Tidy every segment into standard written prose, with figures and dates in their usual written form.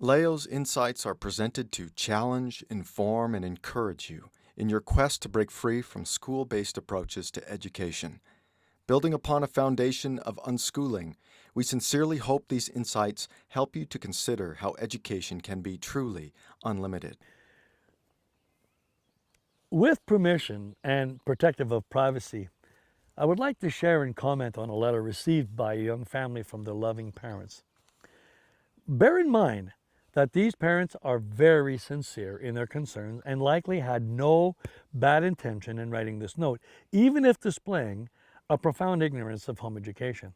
Leo's insights are presented to challenge, inform, and encourage you in your quest to break free from school-based approaches to education. Building upon a foundation of unschooling, we sincerely hope these insights help you to consider how education can be truly unlimited. With permission and protective of privacy, I would like to share and comment on a letter received by a young family from their loving parents. Bear in mind that these parents are very sincere in their concerns and likely had no bad intention in writing this note, even if displaying a profound ignorance of home education.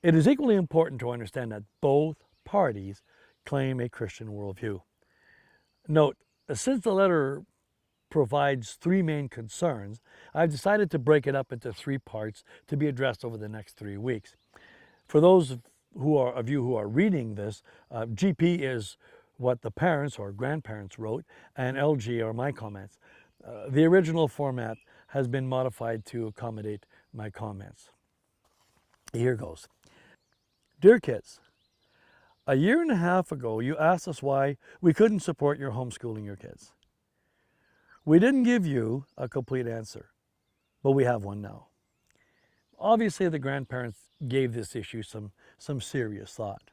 It is equally important to understand that both parties claim a Christian worldview. Note, since the letter provides three main concerns, I've decided to break it up into three parts to be addressed over the next 3 weeks. For those of you who are reading this, GP is what the parents or grandparents wrote, and LG are my comments. The original format has been modified to accommodate my comments. Here goes. Dear kids, a year and a half ago, you asked us why we couldn't support your homeschooling your kids. We didn't give you a complete answer, but we have one now. Obviously, the grandparents gave this issue some serious thought.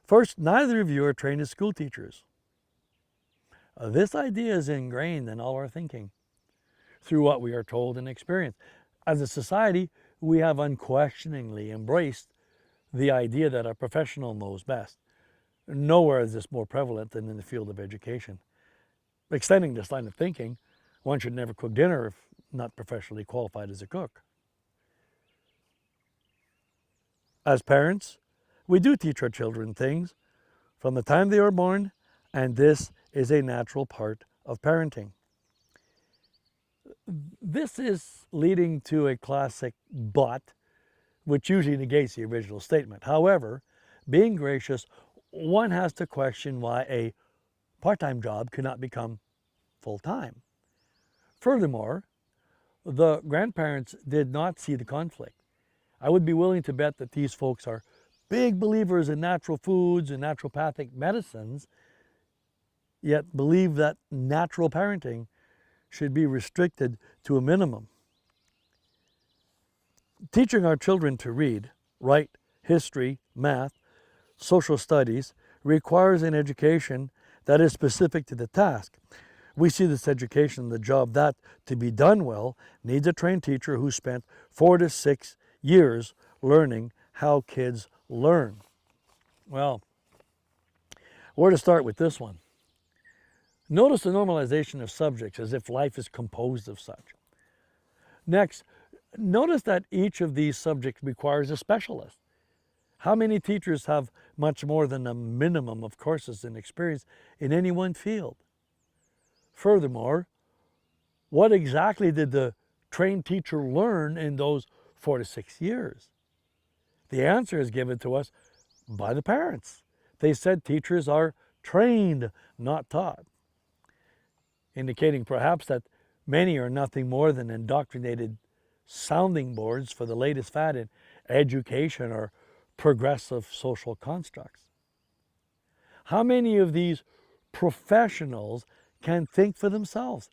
First, neither of you are trained as school teachers. This idea is ingrained in all our thinking through what we are told and experienced. As a society, we have unquestioningly embraced the idea that a professional knows best. Nowhere is this more prevalent than in the field of education. Extending this line of thinking, one should never cook dinner if not professionally qualified as a cook. As parents, we do teach our children things from the time they are born, and this is a natural part of parenting. This is leading to a classic but, which usually negates the original statement. However, being gracious, one has to question why a part-time job cannot become full-time. Furthermore, the grandparents did not see the conflict. I would be willing to bet that these folks are big believers in natural foods and naturopathic medicines, yet believe that natural parenting should be restricted to a minimum. Teaching our children to read, write, history, math, social studies requires an education that is specific to the task. We see this education, the job that, to be done well, needs a trained teacher who spent 4 to 6 years learning how kids learn. Well, where to start with this one? Notice the normalization of subjects as if life is composed of such. Next, notice that each of these subjects requires a specialist. How many teachers have much more than a minimum of courses and experience in any one field? Furthermore, what exactly did the trained teacher learn in those 4 to 6 years? The answer is given to us by the parents. They said teachers are trained, not taught, indicating perhaps that many are nothing more than indoctrinated sounding boards for the latest fad in education or progressive social constructs. How many of these professionals can think for themselves?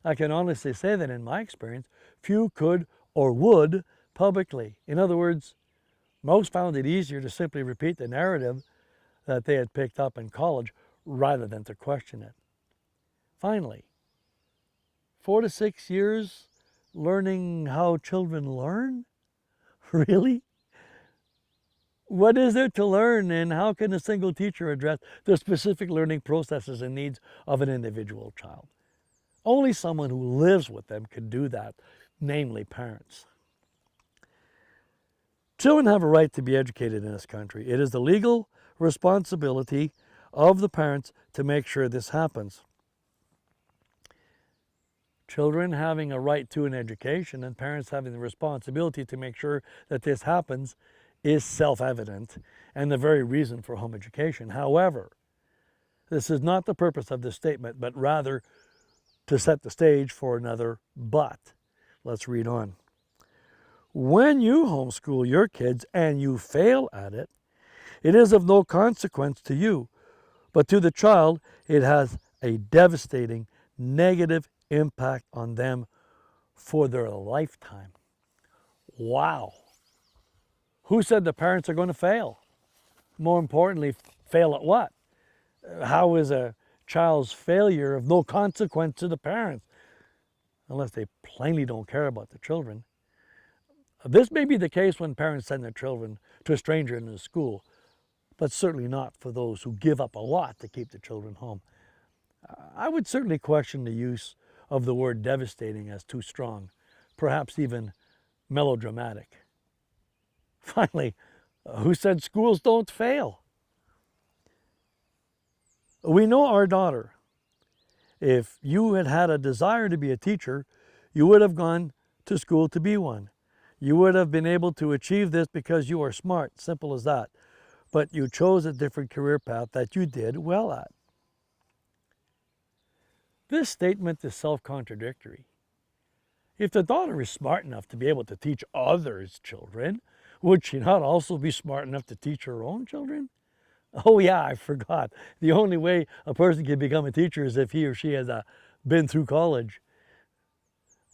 I can honestly say that in my experience, few could or would publicly. In other words, most found it easier to simply repeat the narrative that they had picked up in college rather than to question it. Finally, 4 to 6 years learning how children learn? Really? What is there to learn, and how can a single teacher address the specific learning processes and needs of an individual child? Only someone who lives with them can do that, namely parents. Children have a right to be educated in this country. It is the legal responsibility of the parents to make sure this happens. Children having a right to an education and parents having the responsibility to make sure that this happens is self-evident and the very reason for home education. However, this is not the purpose of this statement, but rather to set the stage for another but. Let's read on. When you homeschool your kids and you fail at it, It is of no consequence to you, but to the child, it has a devastating negative impact on them for their lifetime. Wow. Who said the parents are going to fail? More importantly, fail at what? How is a child's failure of no consequence to the parents? Unless they plainly don't care about the children. This may be the case when parents send their children to a stranger in the school, but certainly not for those who give up a lot to keep the children home. I would certainly question the use of the word devastating as too strong, perhaps even melodramatic. Finally, who said schools don't fail? We know our daughter. If you had had a desire to be a teacher, you would have gone to school to be one. You would have been able to achieve this because you are smart, simple as that. But you chose a different career path that you did well at. This statement is self-contradictory. If the daughter is smart enough to be able to teach others' children, would she not also be smart enough to teach her own children? Oh yeah, I forgot. The only way a person can become a teacher is if he or she has been through college.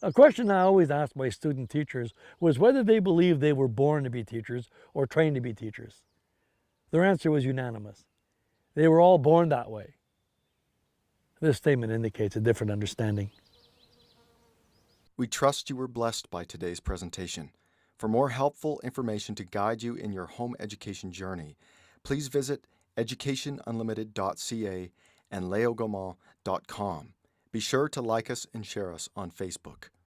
A question I always asked my student teachers was whether they believed they were born to be teachers or trained to be teachers. Their answer was unanimous. They were all born that way. This statement indicates a different understanding. We trust you were blessed by today's presentation. For more helpful information to guide you in your home education journey, please visit educationunlimited.ca and leogaumont.com. Be sure to like us and share us on Facebook.